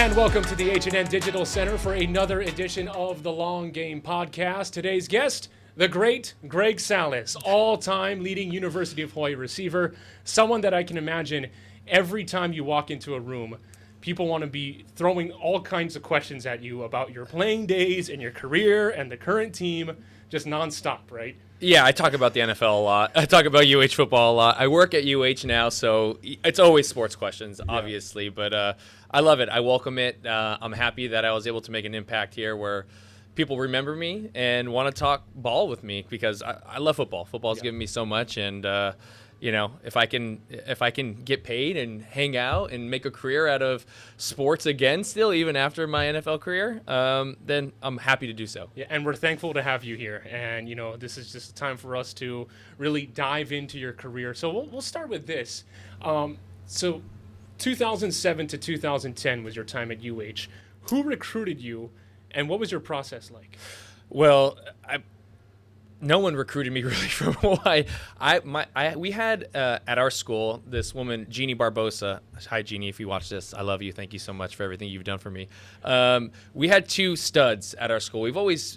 And welcome to the H&N Digital Center for another edition of the Long Game Podcast. Today's guest, the great Greg Salas, all-time leading University of Hawaii receiver, someone that I can imagine every time you walk into a room, people want to be throwing all kinds of questions at you about your playing days and your career and the current team, just nonstop, right? Yeah, I talk about the NFL a lot. I talk about UH football a lot. I work at UH now, so it's always sports questions, obviously. But I love it. I welcome it. I'm happy that I was able to make an impact here where people remember me and want to talk ball with me because I love football. Football's given me so much, and if I can get paid and hang out and make a career out of sports again still, even after my NFL career, then I'm happy to do so. Yeah, and we're thankful to have you here. And, this is just a time for us to really dive into your career. So we'll start with this. So 2007 to 2010 was your time at UH. Who recruited you, and what was your process like? Well, no one recruited me really from Hawaii. We had at our school this woman, Jeannie Barbosa. Hi, Jeannie, if you watch this, I love you. Thank you so much for everything you've done for me. We had two studs at our school.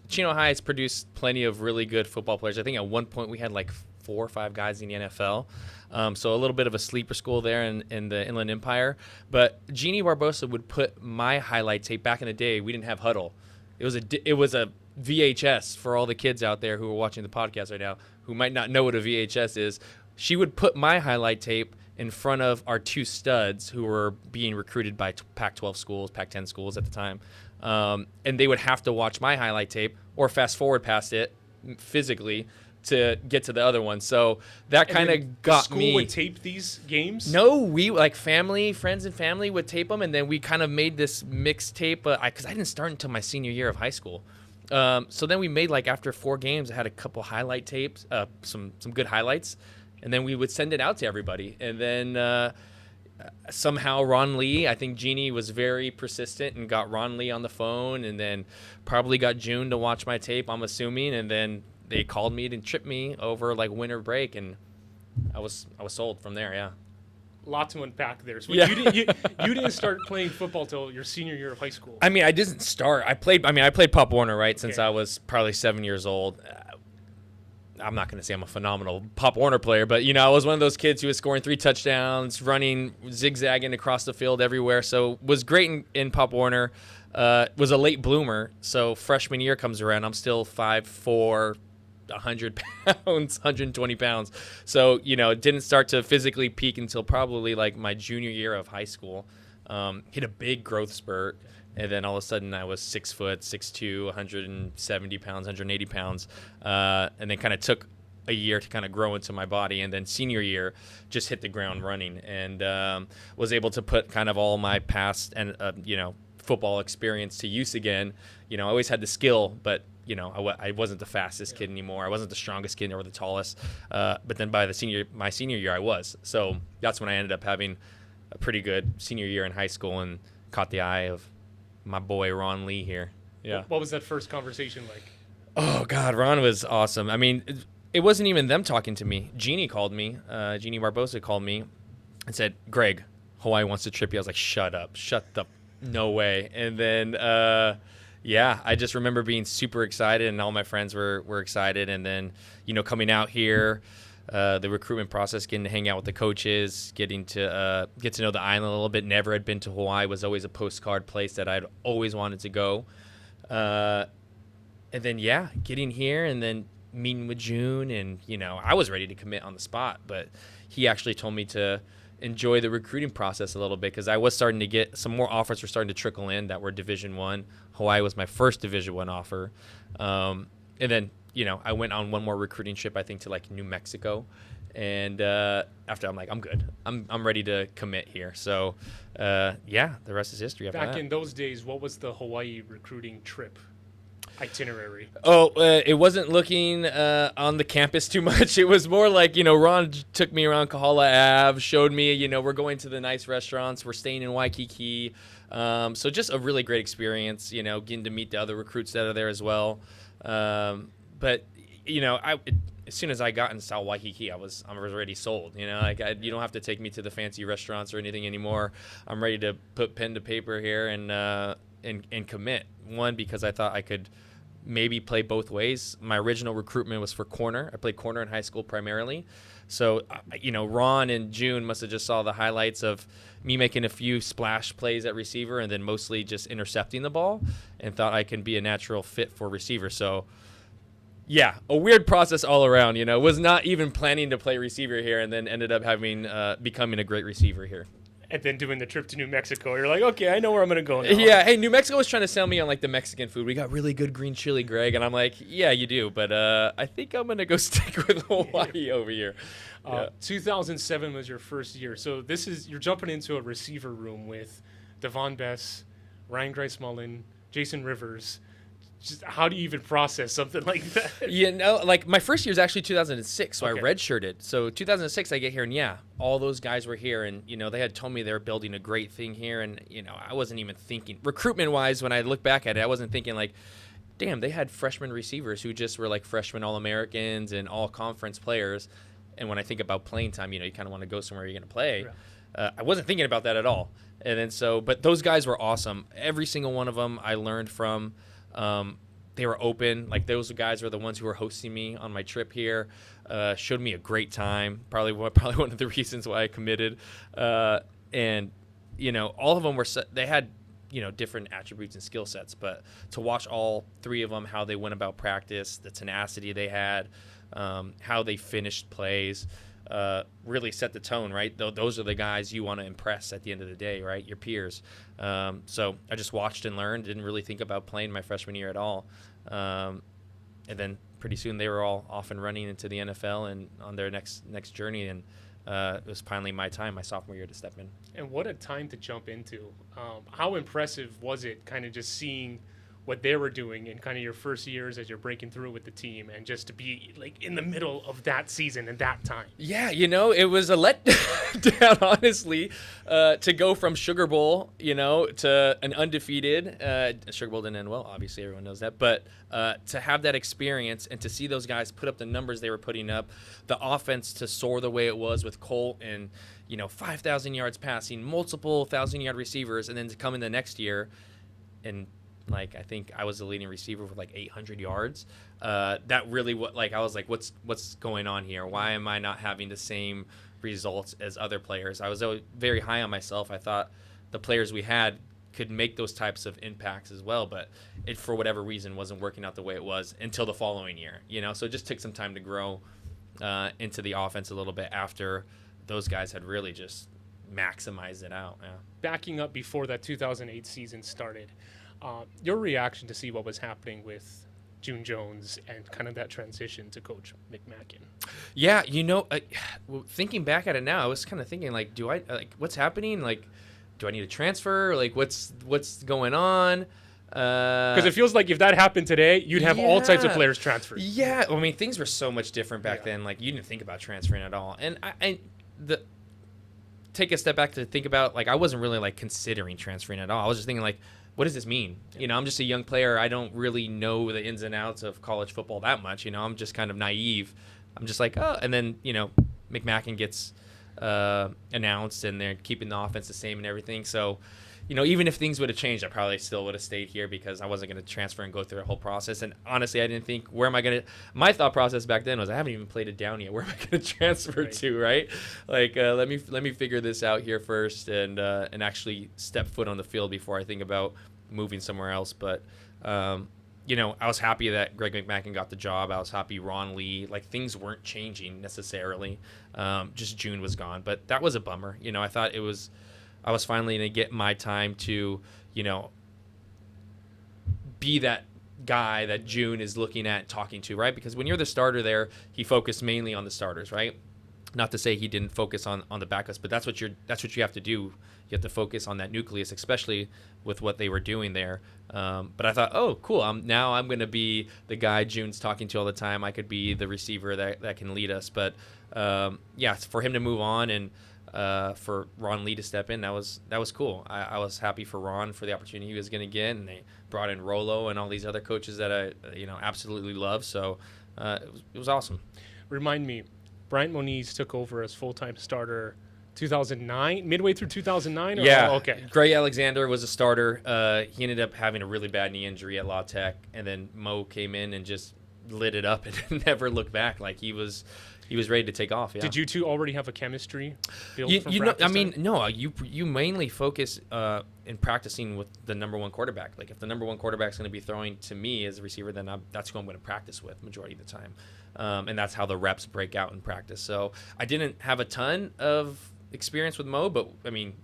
Chino High has produced plenty of really good football players. I think at one point we had like 4 or 5 guys in the NFL. So a little bit of a sleeper school there in the Inland Empire. But Jeannie Barbosa would put my highlight tape back in the day. We didn't have Huddle. It was a VHS for all the kids out there who are watching the podcast right now who might not know what a VHS is. She would put my highlight tape in front of our 2 studs who were being recruited by Pac-12 schools, Pac-10 schools at the time. And they would have to watch my highlight tape or fast forward past it physically to get to the other one. So that kind of got me. School would tape these games? No, we friends and family would tape them, and then we kind of made this mixed tape because I didn't start until my senior year of high school. So then we made, after 4 games, I had a couple highlight tapes, some good highlights, and then we would send it out to everybody. And then somehow Ron Lee, I think Jeannie was very persistent and got Ron Lee on the phone, and then probably got June to watch my tape, I'm assuming, and then they called me and tripped me over winter break, and I was sold from there. Yeah. Lot to unpack there. So yeah. you didn't start playing football till your senior year of high school. I mean, I didn't start. I played Pop Warner, right, since I was probably 7 years old. I'm not going to say I'm a phenomenal Pop Warner player, but I was one of those kids who was scoring 3 touchdowns, running, zigzagging across the field everywhere. So was great in Pop Warner. Was a late bloomer. So freshman year comes around, I'm still 5'4", 100 pounds, 120 pounds. So, didn't start to physically peak until probably my junior year of high school. Hit a big growth spurt. And then all of a sudden I was 6 foot, 6'2", 170 pounds, 180 pounds. And then kind of took a year to kind of grow into my body. And then senior year just hit the ground running and was able to put kind of all my past and, football experience to use again. I always had the skill, but I wasn't the fastest kid anymore. I wasn't the strongest kid or the tallest. But then by my senior year, I was. So that's when I ended up having a pretty good senior year in high school and caught the eye of my boy Ron Lee here. Yeah. What was that first conversation like? Oh God, Ron was awesome. I mean, it wasn't even them talking to me. Jeannie called me. Jeannie Barbosa called me and said, "Greg, Hawaii wants to trip you." I was like, "Shut up! Shut the no way!" And then. I just remember being super excited, and all my friends were excited. And then, coming out here, the recruitment process, getting to hang out with the coaches, getting to get to know the island a little bit. Never had been to Hawaii. Was always a postcard place that I'd always wanted to go. And then, getting here and then meeting with June. And, I was ready to commit on the spot. But he actually told me to enjoy the recruiting process a little bit because I was starting to get some more offers were starting to trickle in that were Division I. Hawaii was my first Division I offer. And then, I went on one more recruiting trip, I think, to New Mexico. And after I'm like, I'm good. I'm ready to commit here. So, the rest is history. Back in those days, what was the Hawaii recruiting trip itinerary? It wasn't looking on the campus too much. It was more Ron took me around Kahala Ave, showed me, we're going to the nice restaurants, we're staying in Waikiki. So just a really great experience, getting to meet the other recruits that are there as well. But as soon as I got in South Waikiki, I was already sold. You know, like you don't have to take me to the fancy restaurants or anything anymore. I'm ready to put pen to paper here and commit. One, because I thought I could maybe play both ways. My original recruitment was for corner. I played corner in high school primarily. So, Ron and June must have just saw the highlights of me making a few splash plays at receiver and then mostly just intercepting the ball, and thought I can be a natural fit for receiver. So, yeah, a weird process all around, was not even planning to play receiver here, and then ended up becoming a great receiver here. And then doing the trip to New Mexico, you're like, okay, I know where I'm going to go now. Yeah, hey, New Mexico was trying to sell me on, like, the Mexican food. We got really good green chili, Greg. And I'm like, yeah, you do. But I think I'm going to go stick with Hawaii over here. 2007 was your first year. So you're jumping into a receiver room with Devon Bess, Ryan Grice-Mullen, Jason Rivers. Just how do you even process something like that? Like my first year is actually 2006, so Okay. I redshirted. So 2006, I get here, and all those guys were here, and they had told me they were building a great thing here, and I wasn't even thinking recruitment-wise. When I look back at it, I wasn't thinking like, damn, they had freshman receivers who just were like freshman All-Americans and all-conference players. And when I think about playing time, you kind of want to go somewhere you're going to play. Yeah. I wasn't thinking about that at all. And then but those guys were awesome. Every single one of them I learned from. They were open. Like those guys were the ones who were hosting me on my trip here. Showed me a great time. Probably one of the reasons why I committed. And all of them they had different attributes and skill sets. But to watch all three of them, how they went about practice, the tenacity they had, how they finished plays. Really set the tone, right? Those are the guys you want to impress at the end of the day, right? Your peers. So I just watched and learned, didn't really think about playing my freshman year at all. And then pretty soon they were all off and running into the NFL and on their next journey. And it was finally my time, my sophomore year, to step in. And what a time to jump into. How impressive was it kind of just seeing what they were doing in kind of your first years as you're breaking through with the team, and just to be like in the middle of that season and that time? Yeah, it was a letdown, honestly, to go from Sugar Bowl, to an undefeated. Sugar Bowl didn't end well, obviously, everyone knows that. But to have that experience and to see those guys put up the numbers they were putting up, the offense to soar the way it was with Colt and 5,000 yards passing, multiple 1,000-yard receivers, and then to come in the next year and I think I was the leading receiver with 800 yards. That really I was like, what's going on here? Why am I not having the same results as other players? I was very high on myself. I thought the players we had could make those types of impacts as well, but it, for whatever reason, wasn't working out the way it was until the following year. So it just took some time to grow into the offense a little bit after those guys had really just maximized it out. Yeah. Backing up before that 2008 season started, your reaction to see what was happening with June Jones and kind of that transition to Coach McMacken? Yeah, thinking back at it now, I was kind of thinking do I what's happening? Do I need to transfer? What's going on? Because it feels like if that happened today, you'd have all types of players transferred. Yeah, I mean things were so much different back then. You didn't think about transferring at all, and take a step back to think about I wasn't really considering transferring at all. I was just thinking what does this mean? I'm just a young player. I don't really know the ins and outs of college football that much. I'm just kind of naive. I'm just oh, and then, McMacken gets announced and they're keeping the offense the same and everything. So, even if things would have changed, I probably still would have stayed here because I wasn't going to transfer and go through the whole process. And honestly, I didn't think, my thought process back then was I haven't even played it down yet. Where am I going to transfer to, right? Let me figure this out here first and actually step foot on the field before I think about moving somewhere else. But, I was happy that Greg McMacken got the job. I was happy Ron Lee, things weren't changing necessarily. Just June was gone. But that was a bummer. I thought I was finally going to get my time to, be that guy that June is looking at, talking to, right? Because when you're the starter there, he focused mainly on the starters, right? Not to say he didn't focus on the backups, but that's what you have to do. You have to focus on that nucleus, especially with what they were doing there. But I thought, oh, cool. Now I'm going to be the guy June's talking to all the time. I could be the receiver that can lead us. But for him to move on and for Ron Lee to step in, that was cool. I was happy for Ron for the opportunity he was going to get, and they brought in Rolo and all these other coaches that I absolutely love. So it was awesome. Remind me, Bryant Moniz took over as full-time starter 2009, midway through 2009? Yeah. Okay. Greg Alexander was a starter. He ended up having a really bad knee injury at La Tech, and then Mo came in and just lit it up and never looked back. Like he was ready to take off. Yeah. Did you two already have a chemistry built from You know, practice I mean, time? no. You mainly focus in practicing with the number one quarterback. Like if the number one quarterback's going to be throwing to me as a receiver, then that's who I'm going to practice with majority of the time, and that's how the reps break out in practice. So I didn't have a ton of experience with Mo, but I mean,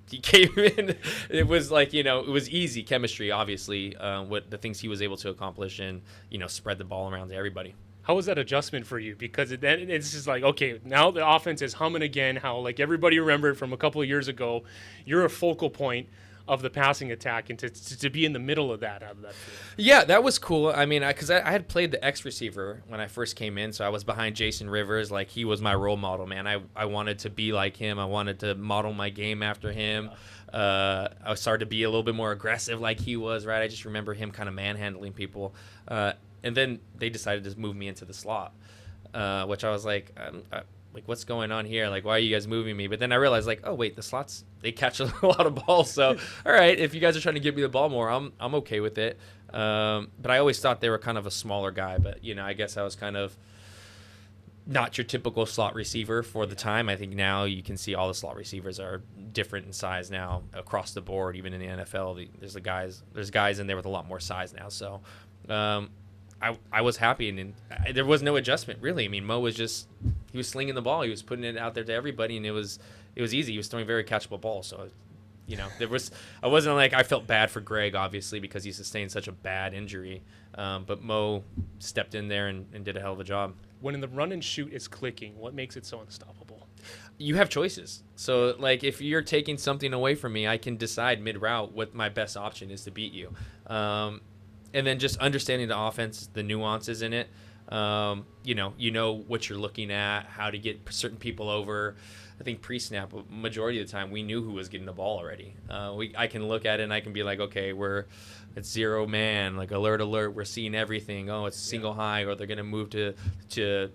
he came in. It was like, it was easy chemistry. Obviously, what the things he was able to accomplish and spread the ball around to everybody. How was that adjustment for you? Because it's just like, okay, now the offense is humming again. How like everybody remembered from a couple of years ago, you're a focal point of the passing attack, and to be in the middle of that out of that field. Yeah, that was cool. I mean, because I had played the X receiver when I first came in, so I was behind Jason Rivers. Like he was my role model, man. I wanted to be like him. I wanted to model my game after him. I started to be a little bit more aggressive like he was, right? I just remember him kind of manhandling people. And then they decided to move me into the slot, which I was like, like, what's going on here? Like, why are you guys moving me? But then I realized, like, oh, wait, the slots, they catch a lot of balls. So, all right, if you guys are trying to give me the ball more, I'm okay with it. But I always thought they were kind of a smaller guy. But, I guess I was kind of not your typical slot receiver for the time. I think now you can see all the slot receivers are different in size now across the board, even in the NFL. There's guys in there with a lot more size now. So, I was happy, and there was no adjustment really. I mean, Mo was he was slinging the ball, he was putting it out there to everybody, and it was easy. He was throwing very catchable balls. So, I wasn't like I felt bad for Greg, obviously, because he sustained such a bad injury. But Mo stepped in there and did a hell of a job. When the run and shoot is clicking, what makes it so unstoppable? You have choices. So, like, if you're taking something away from me, I can decide mid-route what my best option is to beat you. And then just understanding the offense, the nuances in it. You know what you're looking at, how to get certain people over. I think pre-snap, majority of the time, we knew who was getting the ball already. I can look at it and I can be like, okay, it's zero man, like alert, we're seeing everything. Oh, it's single high, or they're going to move to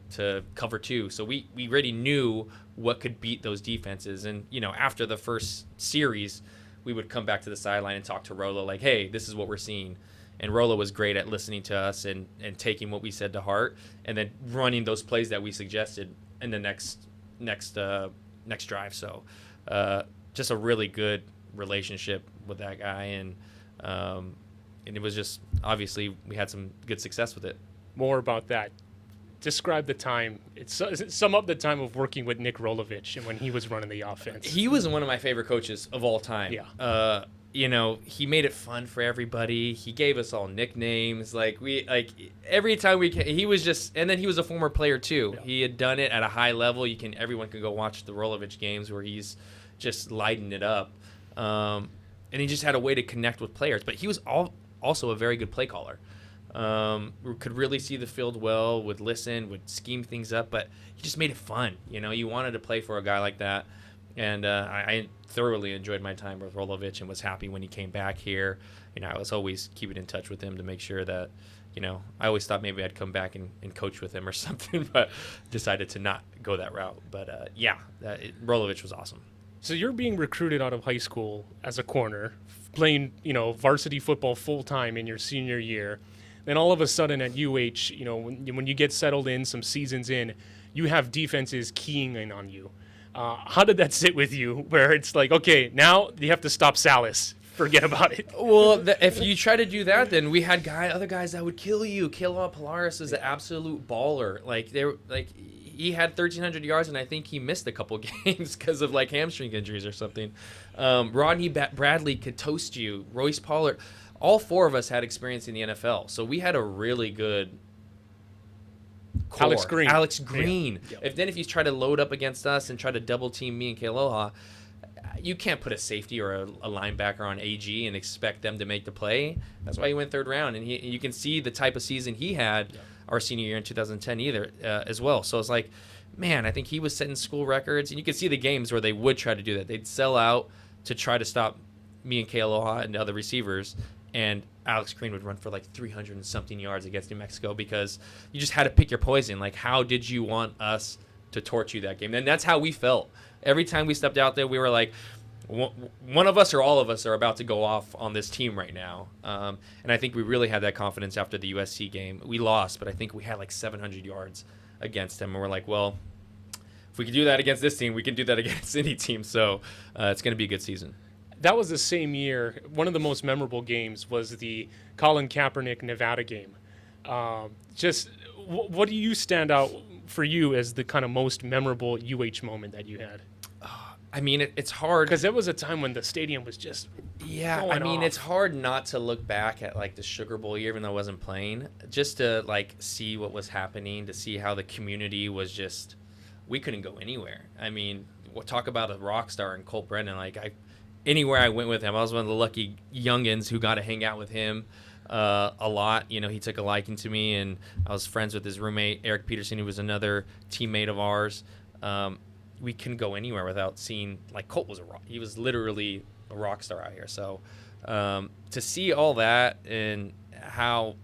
cover two. So we already knew what could beat those defenses. And, after the first series, we would come back to the sideline and talk to Rolo like, hey, this is what we're seeing. And Rolo was great at listening to us and taking what we said to heart, and then running those plays that we suggested in the next drive. So just a really good relationship with that guy, and it was just, obviously we had some good success with it. More about that. Describe the time. Sum up the time of working with Nick Rolovich and when he was running the offense. He was one of my favorite coaches of all time. Yeah. He made it fun for everybody. He gave us all nicknames. Every time he was just, and then he was a former player too. Yeah. He had done it at a high level. Everyone can go watch the Rolovich games where he's just lighting it up. And he just had a way to connect with players. But he was also a very good play caller. Could really see the field well, would listen, would scheme things up, but he just made it fun. You wanted to play for a guy like that. And I thoroughly enjoyed my time with Rolovich and was happy when he came back here. I was always keeping in touch with him to make sure that, I always thought maybe I'd come back and coach with him or something, but decided to not go that route. But, Rolovich was awesome. So you're being recruited out of high school as a corner, playing, varsity football full-time in your senior year. Then all of a sudden at UH, when you get settled in, some seasons in, you have defenses keying in on you. How did that sit with you, where it's like, okay, now you have to stop Salas. Forget about it. Well, if you try to do that, then we had other guys that would kill you. Kilo Polaris is an absolute baller. He had 1,300 yards, and I think he missed a couple games because of hamstring injuries or something. Rodney Bradley could toast you. Royce Pollard. All four of us had experience in the NFL, so we had a really good core. Alex Green. Yeah. If you try to load up against us and try to double team me and Kealoha, you can't put a safety or a linebacker on AG and expect them to make the play. That's why he went third round, and you can see the type of season he had our senior year in 2010 as well. So it's like, man, I think he was setting school records, and you can see the games where they would try to do that. They'd sell out to try to stop me and Kealoha and the other receivers. And Alex Green would run for like 300 and something yards against New Mexico because you just had to pick your poison. Like, how did you want us to torch you that game? And that's how we felt. Every time we stepped out there, we were like, one of us or all of us are about to go off on this team right now. And I think we really had that confidence after the USC game. We lost, but I think we had like 700 yards against them. And we're like, well, if we can do that against this team, we can do that against any team. So it's going to be a good season. That was the same year. One of the most memorable games was the Colin Kaepernick Nevada game. What do you stand out for you as the kind of most memorable UH moment that you had? I mean, it's hard. Because there was a time when the stadium was just going off. It's hard not to look back at like the Sugar Bowl year, even though I wasn't playing, just to like see what was happening, to see how the community was just, we couldn't go anywhere. I mean, we'll talk about a rock star in Colt Brennan. Anywhere I went with him, I was one of the lucky youngins who got to hang out with him a lot. You know, he took a liking to me, and I was friends with his roommate, Eric Peterson, who was another teammate of ours. We couldn't go anywhere without seeing, like, Colt was he was literally a rock star out here. So to see all that and how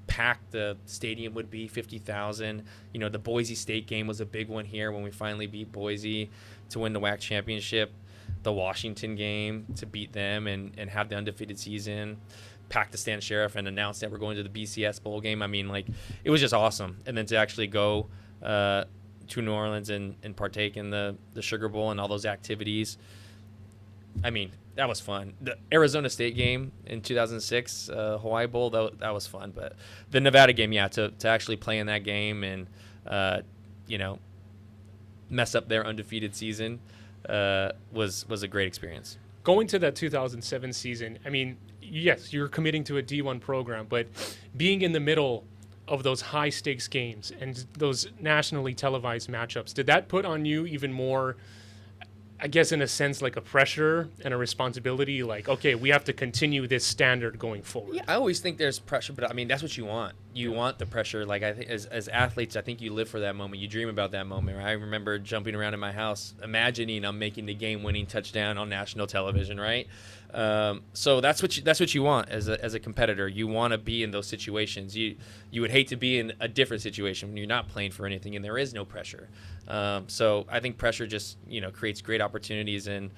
packed the stadium would be, 50,000. You know, the Boise State game was a big one here when we finally beat Boise to win the WAC championship. The Washington game to beat them and have the undefeated season, pack the Stan Sheriff and announce that we're going to the BCS bowl game. I mean, like, it was just awesome. And then to actually go to New Orleans and partake in the Sugar Bowl and all those activities, I mean, that was fun. The Arizona State game in 2006, Hawaii Bowl, that was fun. But the Nevada game, yeah, to actually play in that game and, mess up their undefeated season, was a great experience. Going to that 2007 season, I mean, yes, you're committing to a D1 program, but being in the middle of those high stakes games and those nationally televised matchups, did that put on you even more, I guess, in a sense, like a pressure and a responsibility? Like, okay, we have to continue this standard going forward. Yeah, I always think there's pressure, but I mean, that's what you want. You want the pressure. Like, I think as athletes, I think you live for that moment. You dream about that moment. Right? I remember jumping around in my house, imagining I'm making the game-winning touchdown on national television. Right? So that's what you want as a competitor. You want to be in those situations. You would hate to be in a different situation when you're not playing for anything and there is no pressure. So I think pressure just creates great opportunities, and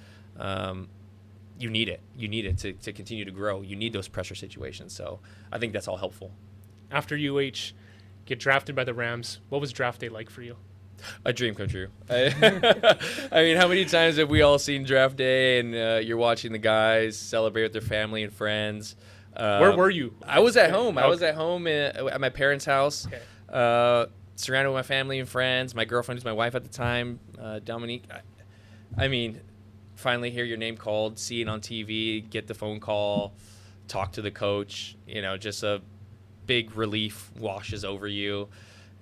you need it. You need it to continue to grow. You need those pressure situations. So I think that's all helpful. After UH get drafted by the Rams, what was draft day like for you? A dream come true. I mean, how many times have we all seen draft day and you're watching the guys celebrate with their family and friends? Where were you? I was at home. I was at home at my parents' house, surrounded with my family and friends. My girlfriend, who's my wife at the time, Dominique. I mean, finally hear your name called, see it on TV, get the phone call, talk to the coach. Just a big relief washes over you.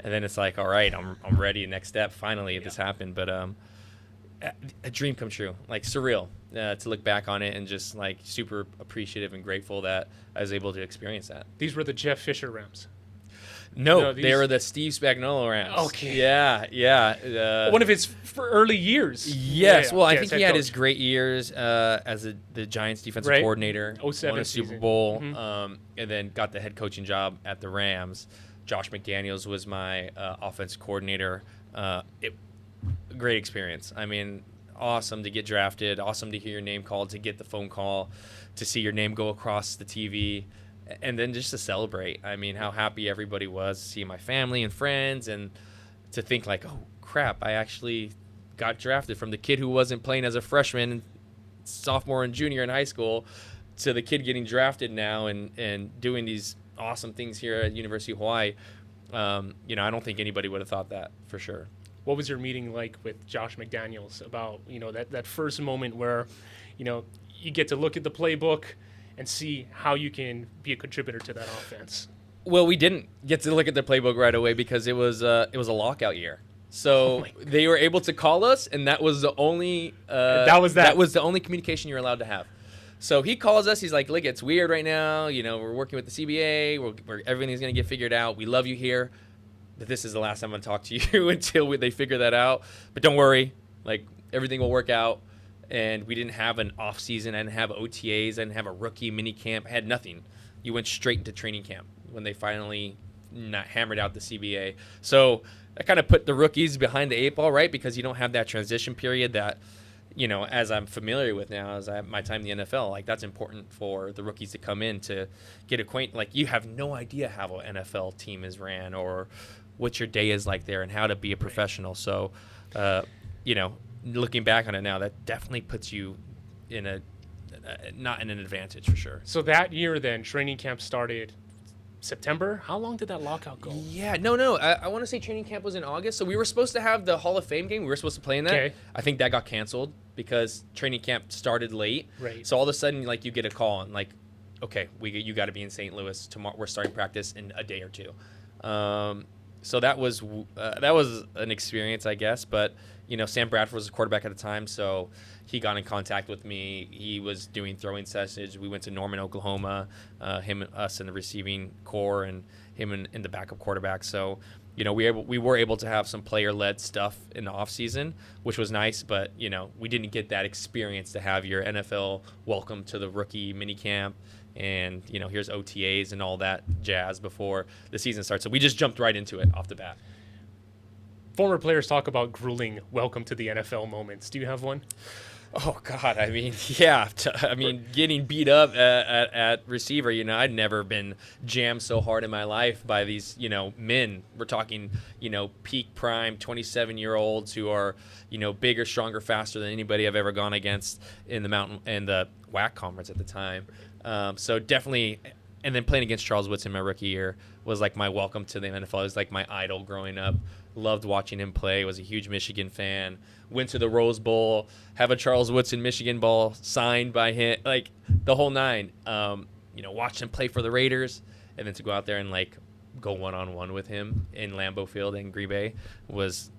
And then it's like, all right, I'm ready. Next step. Finally, this happened. But a dream come true, like surreal to look back on it, and just like super appreciative and grateful that I was able to experience that. These were the Jeff Fisher Rams. No, they were the Steve Spagnuolo Rams. Okay. Yeah. One of his early years. Yes. Well, I think he had his great years as the Giants defensive coordinator. 07 won a season. Super Bowl, Mm-hmm. And then got the head coaching job at the Rams. Josh McDaniels was my offense coordinator. Great experience. I mean, awesome to get drafted, awesome to hear your name called, to get the phone call, to see your name go across the TV, and then just to celebrate. I mean, how happy everybody was to see my family and friends, and to think like, oh, crap, I actually got drafted from the kid who wasn't playing as a freshman, sophomore and junior in high school, to the kid getting drafted now and doing these awesome things here at University of Hawaii. I don't think anybody would have thought that, for sure. What was your meeting like with Josh McDaniels about, that first moment where, you get to look at the playbook and see how you can be a contributor to that offense? Well, we didn't get to look at the playbook right away because it was a lockout year. So they were able to call us, and that was the only that was the only communication you're allowed to have. So he calls us. He's like, "Look, it's weird right now. We're working with the CBA. Everything's going to get figured out. We love you here, but this is the last time I'm going to talk to you until they figure that out. But don't worry, like, everything will work out." And we didn't have an off season. I didn't have OTAs. I didn't have a rookie mini camp. I had nothing. you went straight into training camp when they finally not hammered out the CBA. So that kind of put the rookies behind the 8 ball, right? Because you don't have that transition period that, as I'm familiar with now, as I have my time in the NFL, like that's important for the rookies to come in to get acquainted. Like you have no idea how an NFL team is ran or what your day is like there and how to be a professional. So, looking back on it now, that definitely puts you in not in an advantage for sure. So that year then, training camp started September. How long did that lockout go? Yeah, no. I want to say training camp was in August. So we were supposed to have the Hall of Fame game. We were supposed to play in that. Okay. I think that got canceled because training camp started late. Right. So all of a sudden, like, you get a call and like, okay, you got to be in St. Louis tomorrow. We're starting practice in a day or two. So that was an experience, I guess. But Sam Bradford was the quarterback at the time, so he got in contact with me. He was doing throwing sessions. We went to Norman, Oklahoma, us in the receiving core, and him in the backup quarterback. So, we were able to have some player-led stuff in the off season, which was nice. But we didn't get that experience to have your NFL welcome to the rookie minicamp, and here's OTAs and all that jazz before the season starts. So we just jumped right into it off the bat. Former players talk about grueling welcome to the NFL moments. Do you have one? Oh, God. I mean, yeah. Getting beat up at receiver, I'd never been jammed so hard in my life by these, men. We're talking, peak prime 27-year-olds who are, bigger, stronger, faster than anybody I've ever gone against in the WAC conference at the time. So definitely, and then playing against Charles Woodson my rookie year was like my welcome to the NFL. It was like my idol growing up. Loved watching him play. Was a huge Michigan fan. Went to the Rose Bowl. Have a Charles Woodson Michigan ball signed by him. Like the whole nine. Watched him play for the Raiders, and then to go out there and like go 1-on-1 with him in Lambeau Field in Green Bay was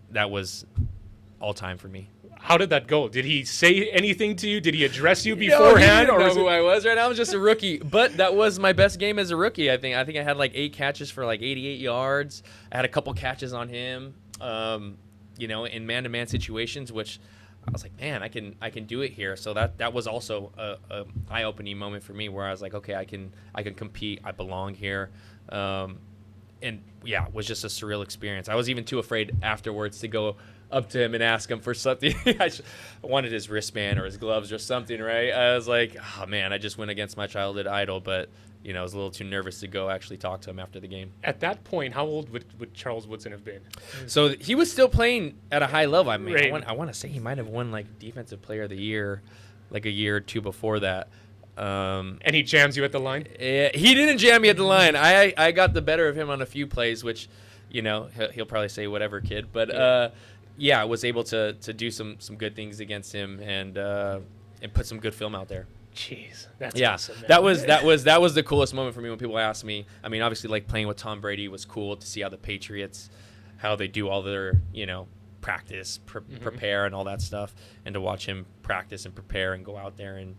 all time for me. How did that go? Did he say anything to you? Did he address you beforehand? No, he didn't know who I was, right? I was just a rookie. But that was my best game as a rookie. I think I had like 8 catches for like 88 yards. I had a couple catches on him, in man-to-man situations, which I was like, man, I can do it here. So that was also a eye-opening moment for me where I was like, okay, I can compete. I belong here. And yeah, it was just a surreal experience. I was even too afraid afterwards to go up to him and ask him for something. I wanted his wristband or his gloves or something, right? I was like, oh man, I just went against my childhood idol, but I was a little too nervous to go actually talk to him after the game. At that point, how old would Charles Woodson have been? So he was still playing at a high level. I mean, right. I want to say he might have won like Defensive Player of the Year like a year or two before that. And he jams you at the line? He didn't jam me at the line. I got the better of him on a few plays, which, he'll probably say whatever, kid. But I was able to do some good things against him and put some good film out there. Jeez, that's awesome, man. That was the coolest moment for me when people ask me. I mean, obviously, like playing with Tom Brady was cool to see how the Patriots, how they do all their practice, prepare and all that stuff, and to watch him practice and prepare and go out there and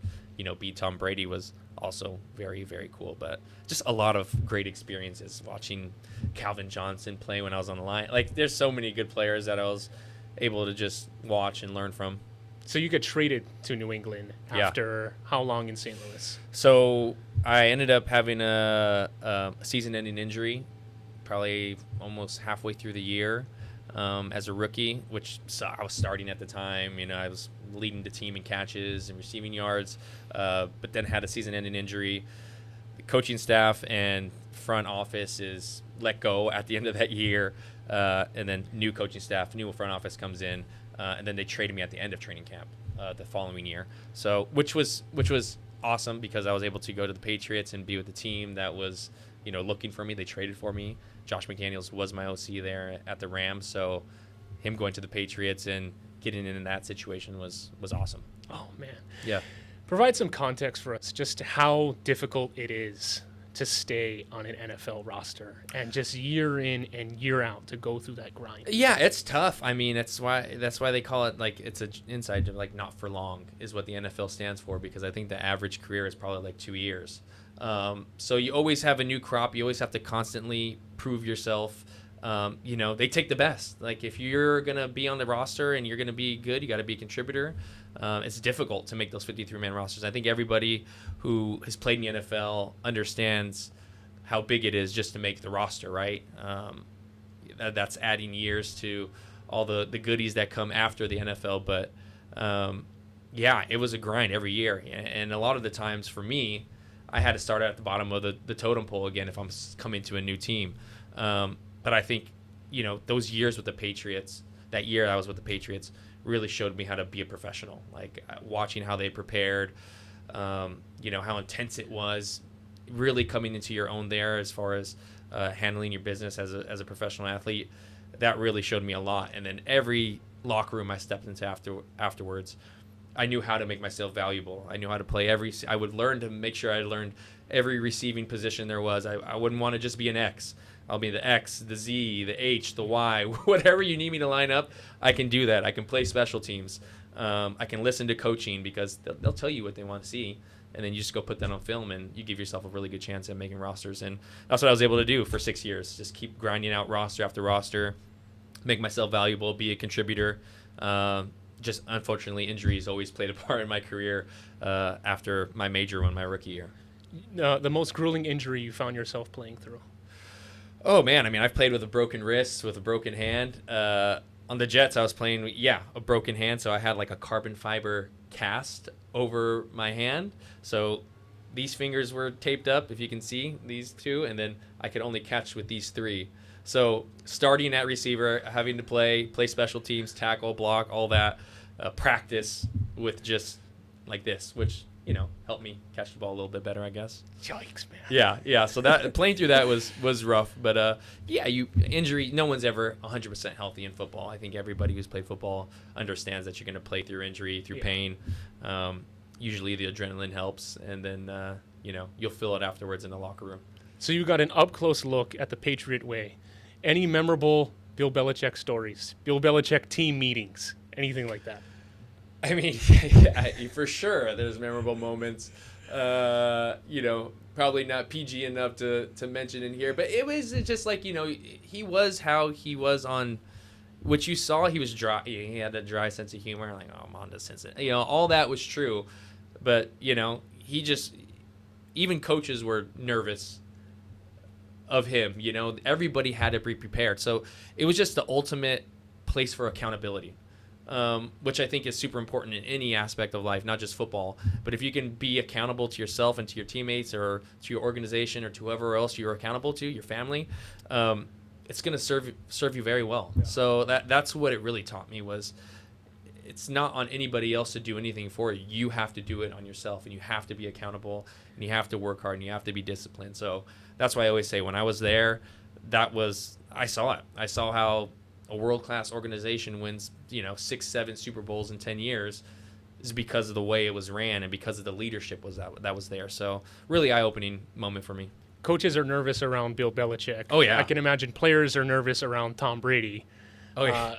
beat Tom Brady was also very, very cool. But just a lot of great experiences watching Calvin Johnson play when I was on the line. Like, there's so many good players that I was able to just watch and learn from. So you get traded to New England after how long in St. Louis? So I ended up having a season-ending injury, probably almost halfway through the year as a rookie, which I was starting at the time. I was leading the team in catches and receiving yards, but then had a season-ending injury. The coaching staff and front office is let go at the end of that year, and then new coaching staff, new front office comes in. And then they traded me at the end of training camp the following year. So which was awesome because I was able to go to the Patriots and be with the team that was, looking for me. They traded for me. Josh McDaniels was my OC there at the Rams. So him going to the Patriots and getting in that situation was awesome. Oh, man. Yeah. Provide some context for us just how difficult it is to stay on an NFL roster and just year in and year out to go through that grind. Yeah, it's tough. I mean, that's why they call it like it's an inside job, like not for long is what the NFL stands for, because I think the average career is probably like 2 years. So you always have a new crop. You always have to constantly prove yourself. they take the best. Like if you're going to be on the roster and you're going to be good, you got to be a contributor. It's difficult to make those 53-man rosters. I think everybody who has played in the NFL understands how big it is just to make the roster, right? That's adding years to all the goodies that come after the NFL. But, it was a grind every year. And a lot of the times for me, I had to start at the bottom of the totem pole again if I'm coming to a new team. But I think, those years with the Patriots, that year I was with the Patriots, really showed me how to be a professional. Like watching how they prepared, how intense it was, really coming into your own there as far as handling your business as a professional athlete. That really showed me a lot. And then every locker room I stepped into afterwards, I knew how to make myself valuable. I knew how to play I would learn to make sure I learned every receiving position there was. I wouldn't want to just be an X. I'll be the X, the Z, the H, the Y, whatever you need me to line up, I can do that. I can play special teams. I can listen to coaching because they'll tell you what they want to see, and then you just go put that on film, and you give yourself a really good chance at making rosters. And that's what I was able to do for 6 years, just keep grinding out roster after roster, make myself valuable, be a contributor. Just unfortunately, injuries always played a part in my career after my major one, my rookie year. The most grueling injury you found yourself playing through? Oh, man. I mean, I've played with a broken wrist, with a broken hand. On the Jets, I was playing, a broken hand. So I had like a carbon fiber cast over my hand. So these fingers were taped up, if you can see, these two. And then I could only catch with these three. So starting at receiver, having to play special teams, tackle, block, all that, practice with just like this, which, helped me catch the ball a little bit better, I guess. Yikes, man. Yeah. So that playing through that was rough. But, injury, no one's ever 100% healthy in football. I think everybody who's played football understands that you're going to play through injury, through pain. Usually the adrenaline helps, and then, you'll feel it afterwards in the locker room. So you got an up-close look at the Patriot way. Any memorable Bill Belichick stories? Bill Belichick team meetings? Anything like that? I mean, for sure, there's memorable moments. Probably not PG enough to mention in here, but it was just like, he was how he was on. What you saw, he was dry. He had a dry sense of humor. Like, oh, I'm on to sense it. All that was true, but he just, even coaches were nervous of him. Everybody had to be prepared. So it was just the ultimate place for accountability. Which I think is super important in any aspect of life, not just football. But if you can be accountable to yourself and to your teammates or to your organization or to whoever else you're accountable to, your family, it's going to serve you very well. Yeah. So that's what it really taught me was it's not on anybody else to do anything for you. You have to do it on yourself, and you have to be accountable, and you have to work hard, and you have to be disciplined. So that's why I always say when I was there, I saw it. I saw how a world-class organization wins, 6-7 Super Bowls in 10 years is because of the way it was ran and because of the leadership that was there. So really eye-opening moment for me. Coaches are nervous around Bill Belichick. Oh, yeah. I can imagine players are nervous around Tom Brady. Oh, yeah.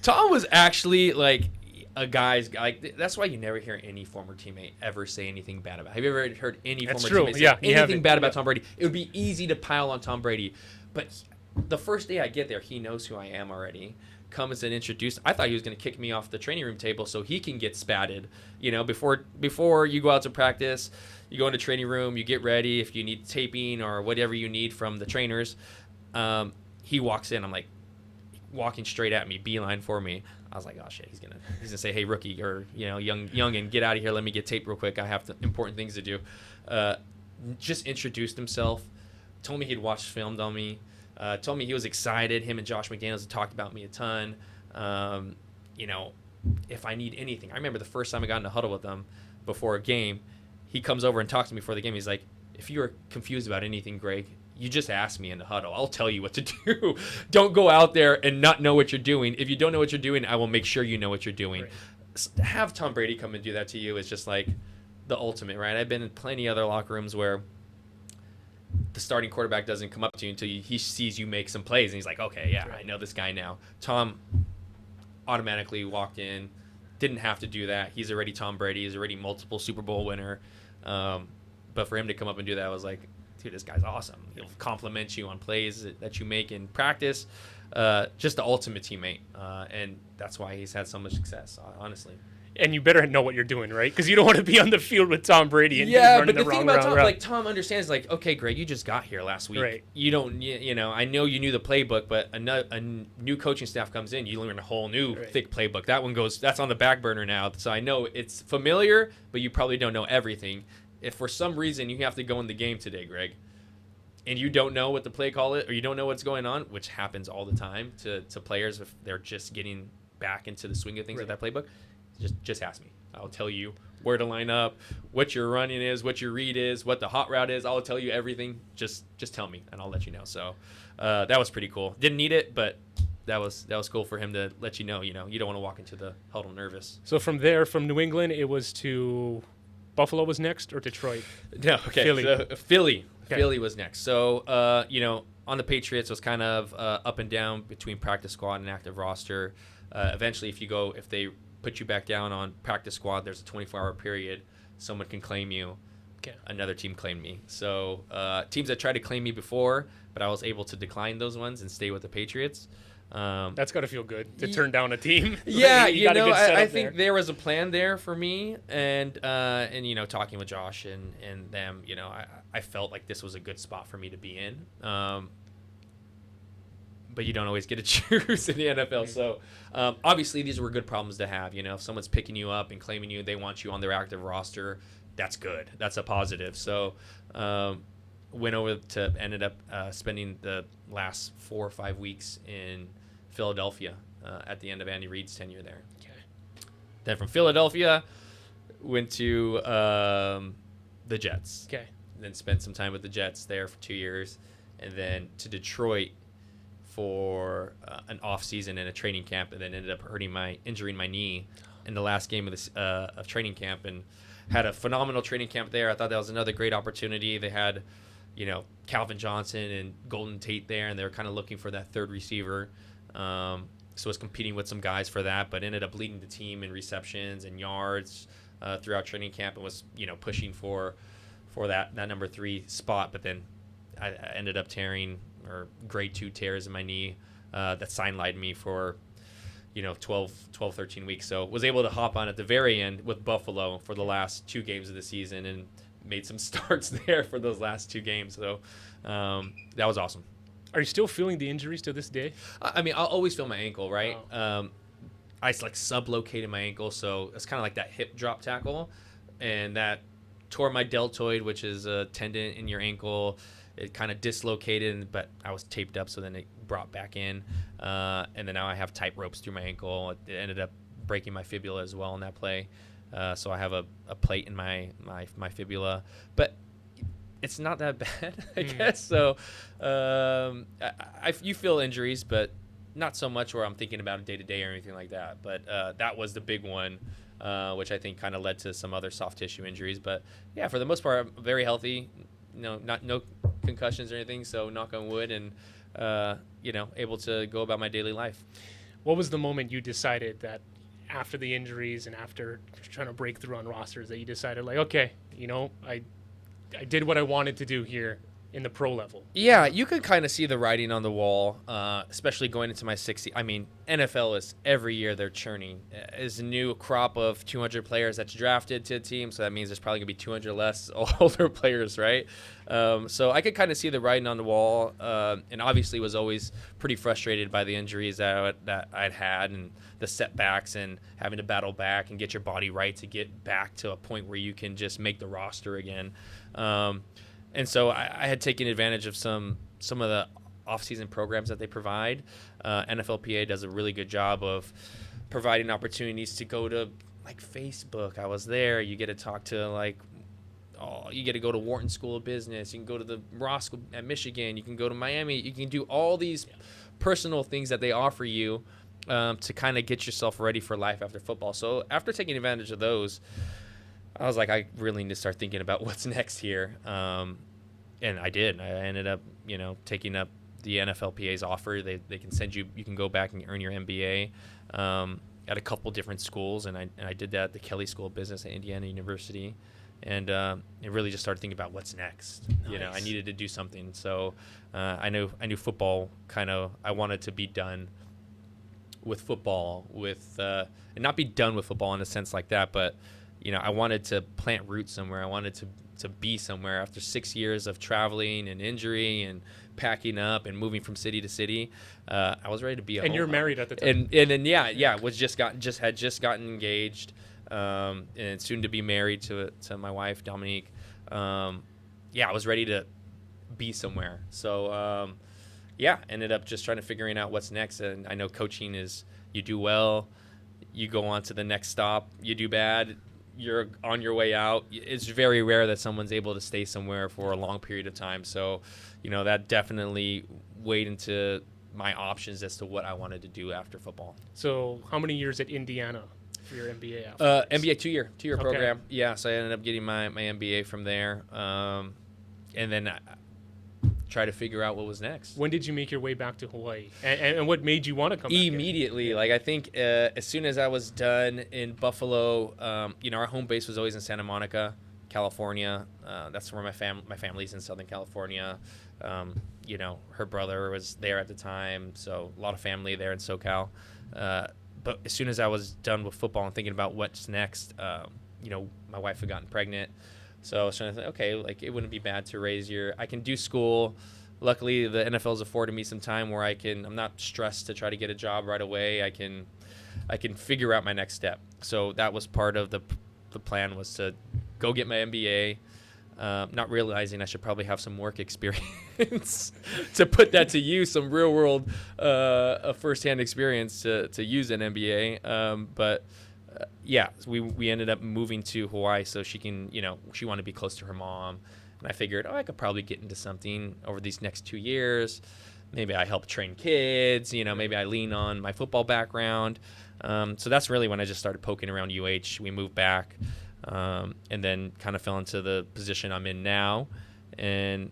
Tom was actually like a guy's guy. That's why you never hear any former teammate ever say anything bad about. Have you ever heard any former teammate say anything bad about Tom Brady? It would be easy to pile on Tom Brady, but the first day I get there, he knows who I am already. Comes and introduced. I thought he was going to kick me off the training room table so he can get spatted. Before you go out to practice, you go into training room, you get ready. If you need taping or whatever you need from the trainers, he walks in. I'm like, walking straight at me, beeline for me. I was like, oh shit, he's gonna say, hey rookie, or young and get out of here. Let me get tape real quick. I have important things to do. Just introduced himself. Told me he'd watched film on me. Told me he was excited. Him and Josh McDaniels had talked about me a ton. If I need anything. I remember the first time I got in a huddle with him before a game, he comes over and talks to me before the game. He's like, if you are confused about anything, Greg, you just ask me in the huddle. I'll tell you what to do. Don't go out there and not know what you're doing. If you don't know what you're doing, I will make sure you know what you're doing. Right. Have Tom Brady come and do that to you is just like the ultimate, right? I've been in plenty of other locker rooms where the starting quarterback doesn't come up to you until he sees you make some plays, and he's like, okay, yeah, I know this guy now. Tom automatically walked in, didn't have to do that. He's already Tom Brady. He's already multiple Super Bowl winner. But for him to come up and do that, I was like, dude, this guy's awesome. He'll compliment you on plays that you make in practice. Just the ultimate teammate. And that's why he's had so much success, honestly. And you better know what you're doing, right? Because you don't want to be on the field with Tom Brady and but running the the thing wrong about Tom, route. like Tom understands, like, okay, Greg, you just got here last week. Right. You don't, you know, I know you knew the playbook, but a new coaching staff comes in, you learn a whole new thick playbook. That's on the back burner now. So I know it's familiar, but you probably don't know everything. If for some reason you have to go in the game today, Greg, and you don't know what the play call is, or you don't know what's going on, which happens all the time to players if they're just getting back into the swing of things with that playbook, just ask me. I'll tell you where to line up, what your running is, what your read is, what the hot route is. I'll tell you everything. Just tell me, and I'll let you know. So that was pretty cool. Didn't need it, but that was cool for him to let you know. You know, you don't want to walk into the huddle nervous. So from there, from New England, it was to Buffalo was next, or Detroit? No, okay. Philly. So, Philly. Okay. Philly was next. So you know, on the Patriots, it was kind of up and down between practice squad and active roster. Eventually, if they put you back down on practice squad, there's a 24-hour period. Someone can claim you. Okay. Another team claimed me. So teams that tried to claim me before, but I was able to decline those ones and stay with the Patriots. That's got to feel good to turn down a team. Yeah, you know, I think there was a plan there for me, and you know, talking with Josh and them, you know, I felt like this was a good spot for me to be in. But you don't always get to choose in the NFL. So obviously these were good problems to have. You know, if someone's picking you up and claiming you, they want you on their active roster, that's good. That's a positive. So went over to ended up spending the last 4 or 5 weeks in Philadelphia at the end of Andy Reid's tenure there. Okay. Then from Philadelphia, went to the Jets. Okay. Then spent some time with the Jets there for 2 years, and then to Detroit for an off season and a training camp, and then ended up injuring my knee in the last game of this of training camp, and had a phenomenal training camp there. I thought that was another great opportunity. They had, you know, Calvin Johnson and Golden Tate there, and they were kind of looking for that third receiver. So I was competing with some guys for that, but ended up leading the team in receptions and yards throughout training camp, and was, you know, pushing for that number 3 spot. But then I ended up tearing, or grade 2 tears in my knee that sidelined me for, you know, 13 weeks. So was able to hop on at the very end with Buffalo for the last 2 games of the season, and made some starts there for those last 2 games. So that was awesome. Are you still feeling the injuries to this day? I mean, I'll always feel my ankle, right? Wow. I like sublocated my ankle, so it's kind of like that hip drop tackle, and that tore my deltoid, which is a tendon in your ankle. It kind of dislocated, but I was taped up, so then it brought back in. And then now I have tight ropes through my ankle. It ended up breaking my fibula as well in that play. So I have a plate in my fibula. But it's not that bad, I guess. So you feel injuries, but not so much where I'm thinking about it day to day or anything like that. But that was the big one, which I think kind of led to some other soft tissue injuries. But, yeah, for the most part, I'm very healthy. No concussions or anything, so knock on wood, and you know, able to go about my daily life. What was the moment you decided that after the injuries and after trying to break through on rosters that you decided, like, okay, you know, I did what I wanted to do here in the pro level? Yeah, you could kind of see the writing on the wall, especially going into my 60. I mean, NFL is every year they're churning. Is a new crop of 200 players that's drafted to a team, so that means there's probably going to be 200 less older players, right? So I could kind of see the writing on the wall, and obviously was always pretty frustrated by the injuries that I'd had, and the setbacks, and having to battle back and get your body right to get back to a point where you can just make the roster again. And so I had taken advantage of some of the off-season programs that they provide. NFLPA does a really good job of providing opportunities to go to, like, Facebook. I was there. You get to talk to, you get to go to Wharton School of Business. You can go to the Ross School at Michigan. You can go to Miami. You can do all these personal things that they offer you to kind of get yourself ready for life after football. So after taking advantage of those, I was like, I really need to start thinking about what's next here. And I did. I ended up, you know, taking up the NFLPA's offer. They can send you can go back and earn your MBA at a couple different schools. And I did that at the Kelley School of Business at Indiana University. And it really just started thinking about what's next. Nice. I needed to do something. So I knew football I wanted to be done with football, and not be done with football in a sense like that, but I wanted to plant roots somewhere. I wanted to be somewhere after 6 years of traveling and injury and packing up and moving from city to city. I was ready to be a And you're married at the time. And then was just gotten engaged, and soon to be married to my wife Dominique. I was ready to be somewhere. So ended up just trying to figuring out what's next. And I know coaching is, you do well, you go on to the next stop. You do bad, you're on your way out. It's very rare that someone's able to stay somewhere for a long period of time. So, that definitely weighed into my options as to what I wanted to do after football. So how many years at Indiana for your MBA after? MBA two-year Okay. program. Yeah, so I ended up getting my MBA from there. And then I try to figure out what was next. When did you make your way back to Hawaii? And what made you want to come back here? Immediately. Like, I think as soon as I was done in Buffalo, our home base was always in Santa Monica, California. That's where my family's in Southern California. Her brother was there at the time, so a lot of family there in SoCal. But as soon as I was done with football and thinking about what's next, my wife had gotten pregnant. So I was trying to think, okay, like, it wouldn't be bad to I can do school. Luckily, the NFL's afforded me some time where I'm not stressed to try to get a job right away. I can figure out my next step. So that was part of the plan, was to go get my MBA, not realizing I should probably have some work experience to put that to use, some real world, firsthand experience to use an MBA. But we ended up moving to Hawaii so she can, she wanted to be close to her mom. And I figured, I could probably get into something over these next 2 years. Maybe I help train kids, maybe I lean on my football background. So that's really when I just started poking around UH. We moved back, and then kind of fell into the position I'm in now. And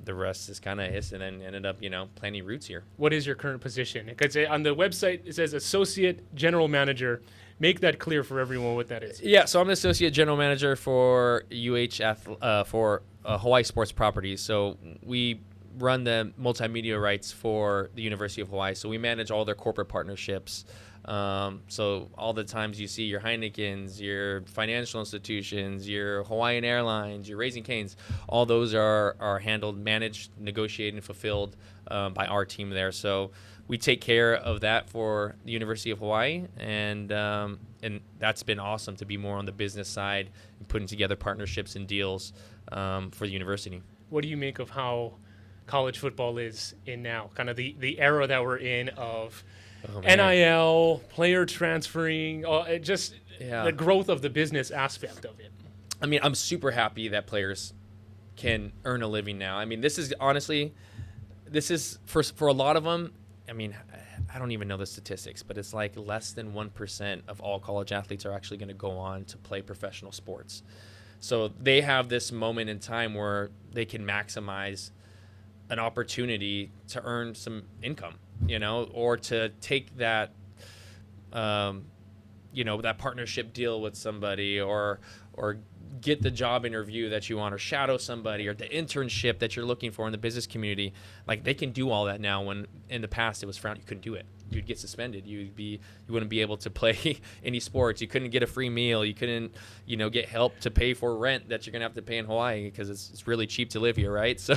the rest is kind of history, and then ended up, planting roots here. What is your current position? Because on the website, it says Associate General Manager. Make that clear for everyone what that is. Yeah, so I'm the Associate General Manager for for Hawaii Sports Properties. So we run the multimedia rights for the University of Hawaii. So we manage all their corporate partnerships. So all the times you see your Heinekens, your financial institutions, your Hawaiian Airlines, your Raising Cane's, all those are handled, managed, negotiated, and fulfilled by our team there. So we take care of that for the University of Hawaii, and that's been awesome to be more on the business side and putting together partnerships and deals for the university. What do you make of how college football is in now? Kind of the era that we're in of NIL, player transferring, the growth of the business aspect of it. I mean, I'm super happy that players can earn a living now. I mean, this is honestly, for a lot of them, I mean, I don't even know the statistics, but it's like less than 1% of all college athletes are actually going to go on to play professional sports. So they have this moment in time where they can maximize an opportunity to earn some income, or to take that, that partnership deal with somebody, or get the job interview that you want, or shadow somebody, or the internship that you're looking for in the business community. Like, they can do all that now, when in the past it was frowned. You couldn't do it. You'd get suspended. You wouldn't be able to play any sports. You couldn't get a free meal. You couldn't, get help to pay for rent that you're going to have to pay in Hawaii, because it's really cheap to live here, right? So,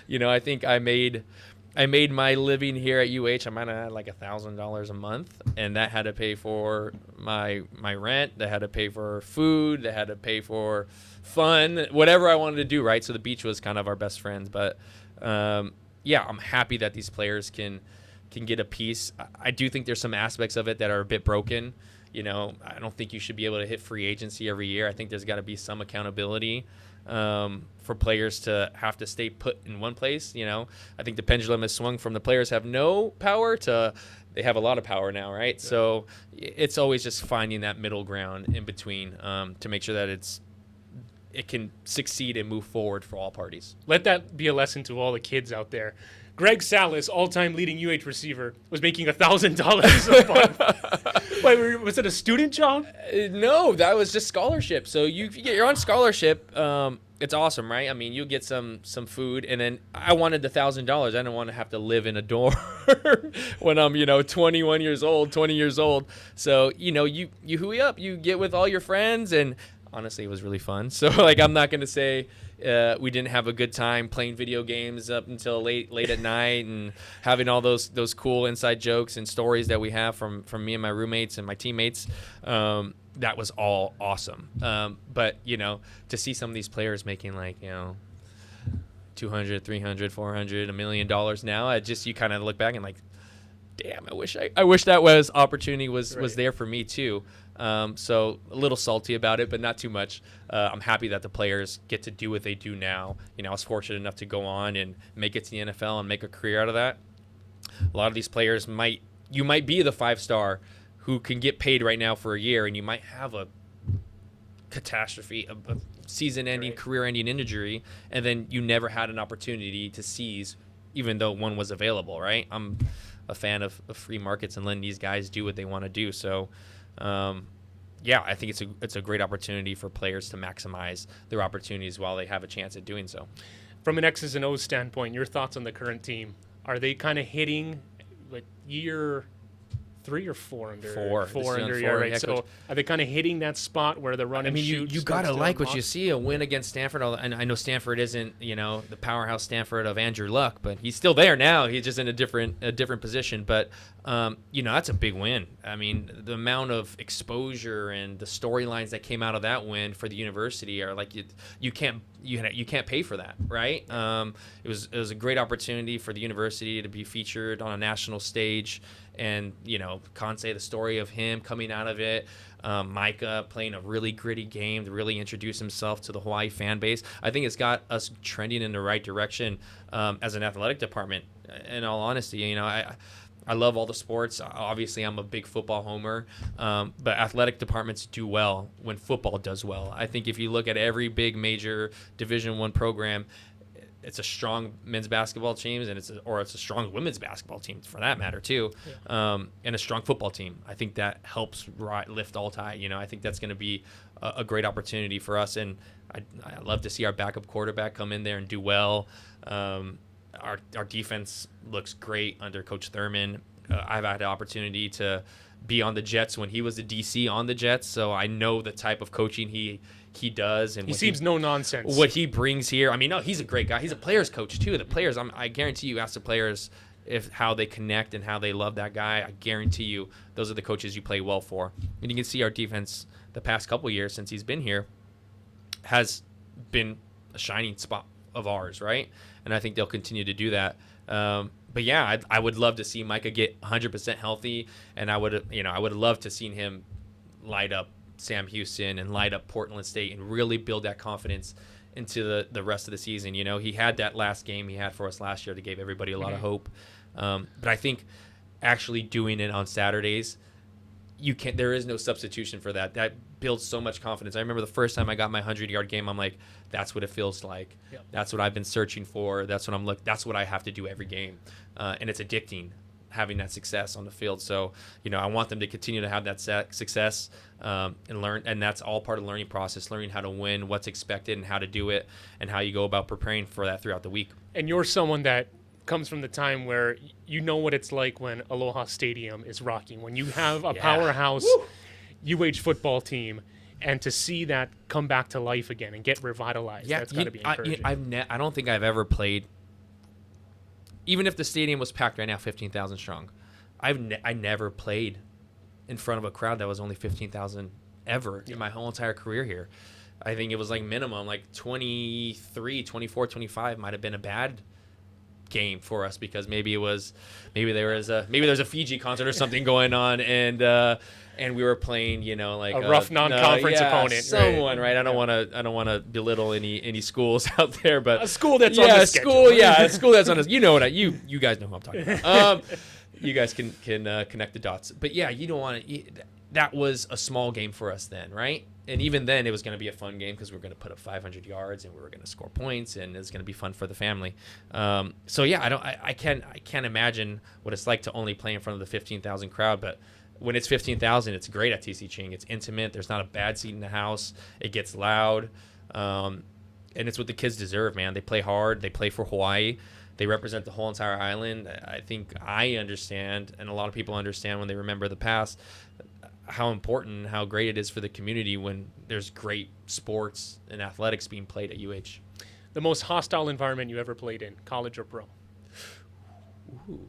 I think I made my living here at UH. I might have had like $1,000 a month, and that had to pay for my rent. That had to pay for food. That had to pay for fun, whatever I wanted to do, right? So the beach was kind of our best friend. But I'm happy that these players can get a piece. I do think there's some aspects of it that are a bit broken. I don't think you should be able to hit free agency every year. I think there's got to be some accountability for players to have to stay put in one place. I think the pendulum has swung from the players have no power to they have a lot of power now, right? Yeah. So it's always just finding that middle ground in between to make sure that it can succeed and move forward for all parties. Let that be a lesson to all the kids out there. Greg Salas, all-time leading UH receiver, was making $1,000 a month. Wait, was it a student job? No, that was just scholarship. So you're on scholarship. It's awesome, right? I mean, you get some food, and then I wanted the $1,000. I didn't want to have to live in a dorm when I'm 21 years old, 20 years old. So you hooey up, you get with all your friends, and honestly, it was really fun. So like, I'm not gonna say we didn't have a good time playing video games up until late at night and having all those cool inside jokes and stories that we have from me and my roommates and my teammates. That was all awesome. But to see some of these players making like $200, $300, $400, $1 million now, you kind of look back and like, damn, I wish that opportunity was there for me too. So a little salty about it, but not too much. I'm happy that the players get to do what they do now. I was fortunate enough to go on and make it to the NFL and make a career out of that. A lot of these players you might be the 5-star who can get paid right now for a year, and you might have a catastrophe, a season-ending, career-ending injury, and then you never had an opportunity to seize, even though one was available, right? I'm a fan of free markets and letting these guys do what they want to do. So, I think it's a great opportunity for players to maximize their opportunities while they have a chance at doing so. From an X's and O's standpoint, your thoughts on the current team? Are they kind of hitting like year 3 or 4 under? Four under, yeah, right. So are they kind of hitting that spot where the run and shoot? You gotta like what you see. A win against Stanford, and I know Stanford isn't the powerhouse Stanford of Andrew Luck, but he's still there now. He's just in a different position. But that's a big win. I mean, the amount of exposure and the storylines that came out of that win for the university are like you can't pay for that, right? It was a great opportunity for the university to be featured on a national stage. And, Kansai, the story of him coming out of it, Micah playing a really gritty game to really introduce himself to the Hawaii fan base. I think it's got us trending in the right direction as an athletic department. In all honesty, I love all the sports. Obviously, I'm a big football homer, but athletic departments do well when football does well. I think if you look at every big major Division I program, it's a strong men's basketball team, and it's a strong women's basketball team for that matter too, and a strong football team. I think that helps lift all tide. I think that's going to be a great opportunity for us, and I love to see our backup quarterback come in there and do well. Our defense looks great under Coach Thurman. I've had the opportunity to be on the Jets when he was the DC on the Jets, so I know the type of coaching he does, and he seems no nonsense. What he brings here, he's a great guy. He's a players coach too. The players, I guarantee you, ask the players how they connect and how they love that guy. I guarantee you, those are the coaches you play well for. And you can see our defense the past couple of years since he's been here has been a shining spot of ours, right? And I think they'll continue to do that. But yeah, I would love to see Micah get 100% healthy, and I would have loved to seen him light up Sam Houston and light up Portland State and really build that confidence into the rest of the season. He had that last game he had for us last year that gave everybody a lot of hope. But I think actually doing it on Saturdays, there is no substitution for that. That builds so much confidence. I remember the first time I got my 100-yard game, I'm like, that's what it feels like. Yep. That's what I've been searching for. That's what I have to do every game. And it's addicting, having that success on the field. So, I want them to continue to have that success and learn. And that's all part of the learning process, learning how to win, what's expected and how to do it, and how you go about preparing for that throughout the week. And you're someone that comes from the time where you know what it's like when Aloha Stadium is rocking, when you have a powerhouse UH football team, and to see that come back to life again and get revitalized, that's got to be encouraging. I don't think I've ever played, even if the stadium was packed right now, 15,000 strong, I never played in front of a crowd that was only 15,000 ever in my whole entire career here. I think it was like minimum, like 23, 24, 25 might have been a bad game for us because maybe there was a Fiji concert or something going on, and we were playing, like a rough non-conference opponent. Someone, right? I don't want to belittle any schools out there, but a school that's on the schedule. A school that's on us. You guys know who I'm talking about. You guys can connect the dots. But yeah, you don't want to. That was a small game for us then, right? And even then, it was going to be a fun game because we were going to put up 500 yards and we were going to score points, and it's going to be fun for the family. So yeah, I can't imagine what it's like to only play in front of the 15,000 crowd, but when it's 15,000, it's great at TC Ching. It's intimate. There's not a bad seat in the house. It gets loud. And it's what the kids deserve, man. They play hard. They play for Hawaii. They represent the whole entire island. I think I understand, and a lot of people understand when they remember the past, how important, how great it is for the community when there's great sports and athletics being played at UH. The most hostile environment you ever played in, college or pro? Ooh.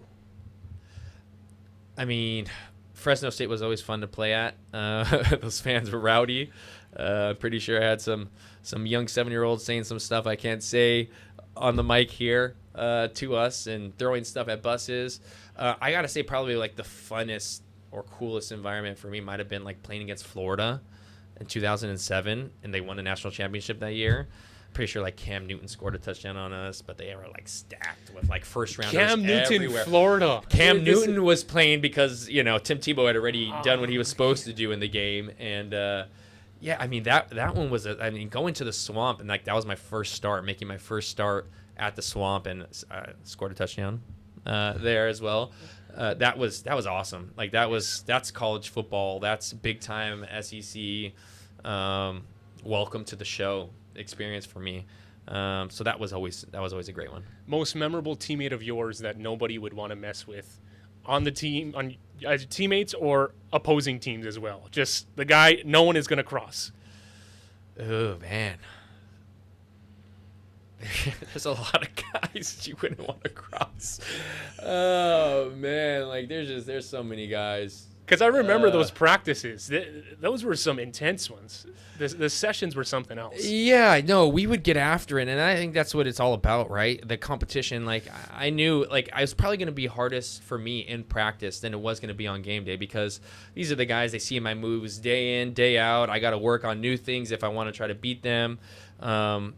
I mean, Fresno State was always fun to play at. Those fans were rowdy. Pretty sure I had some young 7-year-olds saying some stuff I can't say on the mic here to us and throwing stuff at buses. I got to say probably like the funnest or coolest environment for me might have been like playing against Florida in 2007, and they won a national championship that year. Pretty sure like Cam Newton scored a touchdown on us, but they were like stacked with like first rounders Cam Newton, everywhere. Florida. Cam Newton was playing because, you know, Tim Tebow had already done what he was supposed to do in the game. And yeah, I mean, that one was, going to the Swamp, and like that was my first start, making my first start at the Swamp, and scored a touchdown there as well. That was awesome. Like that's college football. That's big time SEC. Welcome to the show experience for me. So that was always a great one. Most memorable teammate of yours that nobody would want to mess with on the team, on teammates or opposing teams as well. Just the guy no one is going to cross. Oh man. There's a lot of guys you wouldn't want to cross. Oh man, like there's so many guys. Because I remember those practices. Those were some intense ones. The sessions were something else. Yeah, no, we would get after it, and I think that's what it's all about, right? The competition. Like I knew, like I was probably going to be hardest for me in practice than it was going to be on game day, because these are the guys, they see my moves day in, day out. I got to work on new things if I want to try to beat them.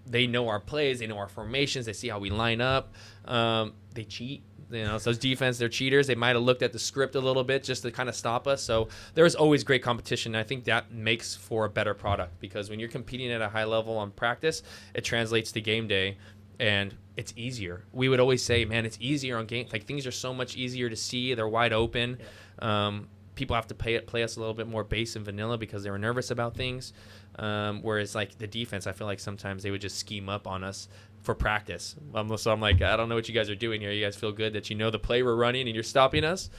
They know our plays, they know our formations, they see how we line up. They cheat. You know, so those defense, they're cheaters. They might have looked at the script a little bit just to kind of stop us. So there's always great competition. And I think that makes for a better product, because when you're competing at a high level on practice, it translates to game day, and it's easier. We would always say, man, it's easier on game. Like things are so much easier to see. They're wide open. Yeah. People have to play us a little bit more base and vanilla because they were nervous about things. Whereas like the defense, I feel like sometimes they would just scheme up on us for practice. So I'm like, I don't know what you guys are doing here. You guys feel good that you know the play we're running and you're stopping us.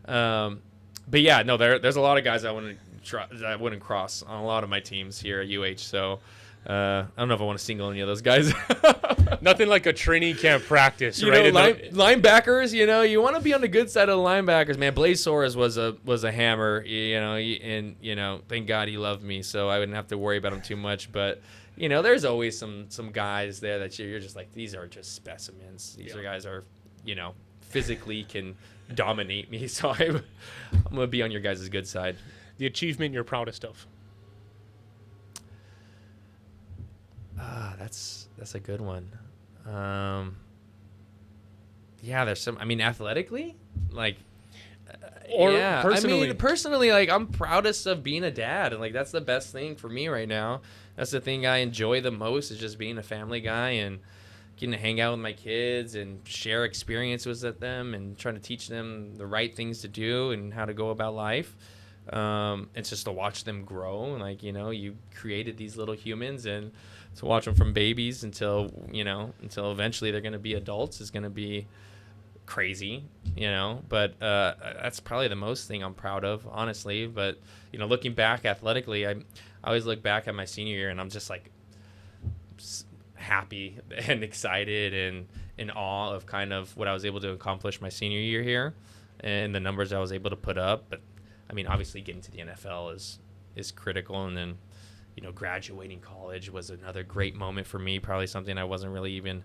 But yeah, no, there's a lot of guys I wouldn't cross on a lot of my teams here at UH. So I don't know if I want to single any of those guys. Nothing like a training camp practice, you right? Know, linebackers, you know, you want to be on the good side of the linebackers, man. Blaze Soares was a hammer, you know, and you know, thank God he loved me, so I wouldn't have to worry about him too much. But you know, there's always some guys there that you're just like, these are just specimens. These are guys are, you know, physically can dominate me. So I'm gonna be on your guys' good side. The achievement you're proudest of? That's a good one. Yeah, there's some. I mean, athletically, like, or yeah. personally. I mean, personally, like, I'm proudest of being a dad, and like that's the best thing for me right now. That's the thing I enjoy the most, is just being a family guy and getting to hang out with my kids and share experiences with them and trying to teach them the right things to do and how to go about life. It's just to watch them grow, and like, you know, you created these little humans, and to watch them from babies until eventually they're going to be adults is going to be crazy, you know. But that's probably the most thing I'm proud of, honestly. But you know, looking back athletically, I always look back at my senior year and I'm just like happy and excited and in awe of kind of what I was able to accomplish my senior year here and the numbers I was able to put up. But I mean, obviously getting to the NFL is critical, and then, you know, graduating college was another great moment for me, probably something I wasn't really even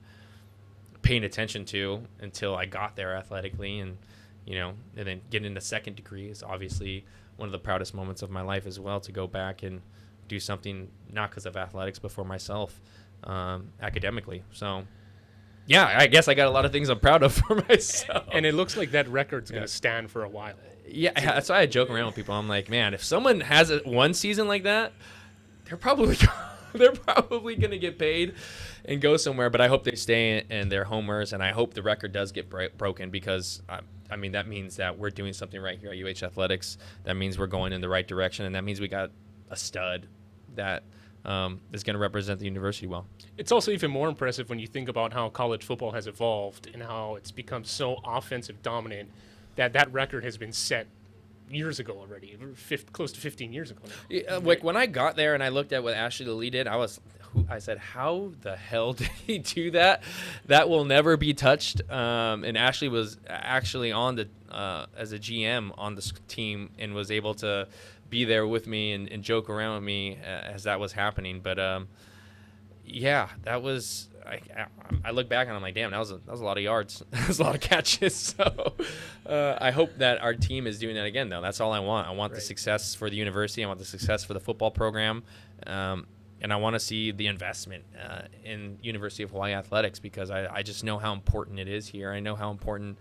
paying attention to until I got there athletically. And, you know, and then getting the second degree is obviously one of the proudest moments of my life as well, to go back and do something not because of athletics but for myself, academically. So yeah, I guess I got a lot of things I'm proud of for myself. And it looks like that record's going to stand for a while. Yeah, that's why I joke around with people. I'm like, man, if someone has one season like that, they're probably they're probably going to get paid and go somewhere, but I hope they stay in their homers, and I hope the record does get broken because, I mean, that means that we're doing something right here at UH Athletics. That means we're going in the right direction, and that means we got a stud that is going to represent the university well. It's also even more impressive when you think about how college football has evolved and how it's become so offensive dominant that record has been set years ago already, close to 15 years ago now. Yeah, like when I got there and I looked at what Ashley Lee did, I said, how the hell did he do that? That will never be touched. And Ashley was actually on the as a GM on this team and was able to be there with me and joke around with me as that was happening. But yeah, that was. I look back and I'm like, damn, that was a lot of yards. That was a lot of catches. So I hope that our team is doing that again, though. That's all I want. I want the success for the university. I want the success for the football program. And I want to see the investment in University of Hawaii athletics because I just know how important it is here. I know how important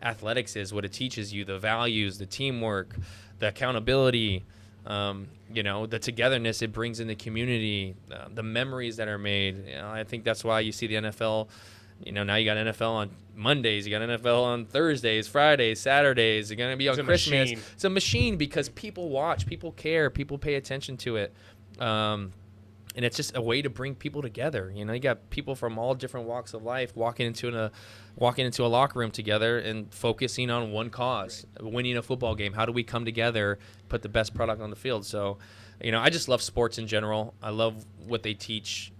athletics is, what it teaches you, the values, the teamwork, the accountability, the togetherness it brings in the community, the memories that are made. I think that's why you see the NFL. Now you got NFL on Mondays, you got NFL on Thursdays, Fridays, Saturdays. You're going to be on Christmas. Machine. It's a machine because people watch, people care, people pay attention to it. And it's just a way to bring people together. You got people from all different walks of life walking into a locker room together and focusing on one cause, winning a football game. How do we come together, put the best product on the field? So, I just love sports in general. I love what they teach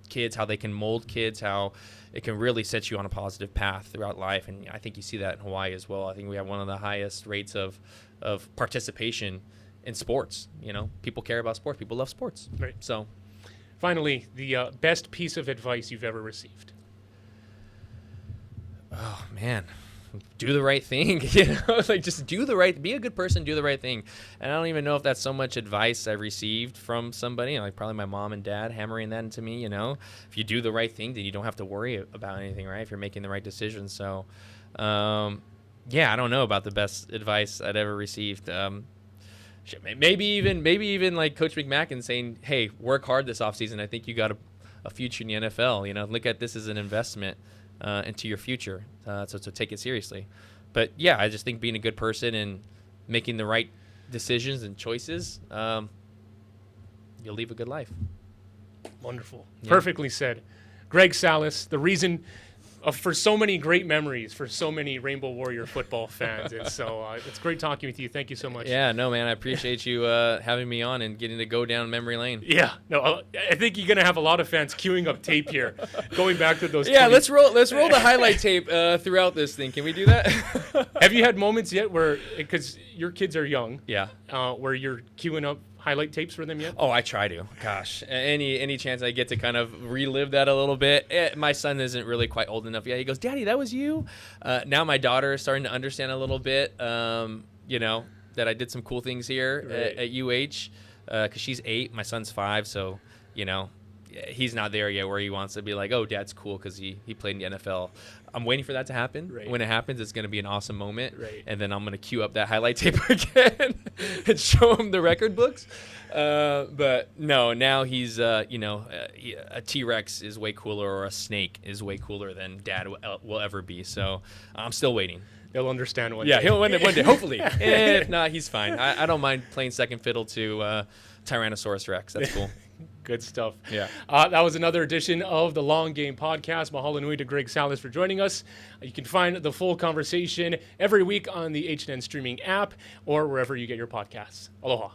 kids, how they can mold kids, how it can really set you on a positive path throughout life. And I think you see that in Hawaii as well. I think we have one of the highest rates of participation in sports. People care about sports. People love sports. Right. So. Finally, the best piece of advice you've ever received. Oh man, do the right thing. Just be a good person, do the right thing. And I don't even know if that's so much advice I received from somebody, like probably my mom and dad hammering that into me. If you do the right thing, then you don't have to worry about anything, right? If you're making the right decision. So, I don't know about the best advice I'd ever received. Maybe even like Coach McMacken saying, hey, work hard this offseason. I think you got a future in the NFL. Look at this as an investment into your future. So take it seriously. But, yeah, I just think being a good person and making the right decisions and choices, you'll leave a good life. Wonderful. Yeah. Perfectly said. Greg Salas, the reason for so many great memories for so many Rainbow Warrior football fans. And so it's great talking with you. Thank you so much. Yeah, no, man, I appreciate you having me on and getting to go down memory lane. Yeah, no, I think you're gonna have a lot of fans queuing up tape here, going back to those. Yeah, let's roll the highlight tape throughout this thing. Can we do that? Have you had moments yet where, because your kids are young, yeah, where you're queuing up highlight tapes for them yet? Oh, I try to. Gosh, any chance I get to kind of relive that a little bit. My son isn't really quite old enough yet. He goes, Daddy, that was you? Now my daughter is starting to understand a little bit, that I did some cool things here at UH because she's 8. My son's 5, so, he's not there yet where he wants to be like, oh, Dad's cool because he played in the NFL. I'm waiting for that to happen. Right. When it happens, it's going to be an awesome moment. Right. And then I'm going to queue up that highlight tape again and show him the record books. But no, now he's, a T-Rex is way cooler or a snake is way cooler than Dad will ever be. So I'm still waiting. They'll understand one day. day. He'll one day, hopefully. If not, he's fine. I don't mind playing second fiddle to Tyrannosaurus Rex. That's cool. Good stuff. Yeah. That was another edition of the Long Game Podcast. Mahalo nui to Greg Salas for joining us. You can find the full conversation every week on the HNN streaming app or wherever you get your podcasts. Aloha.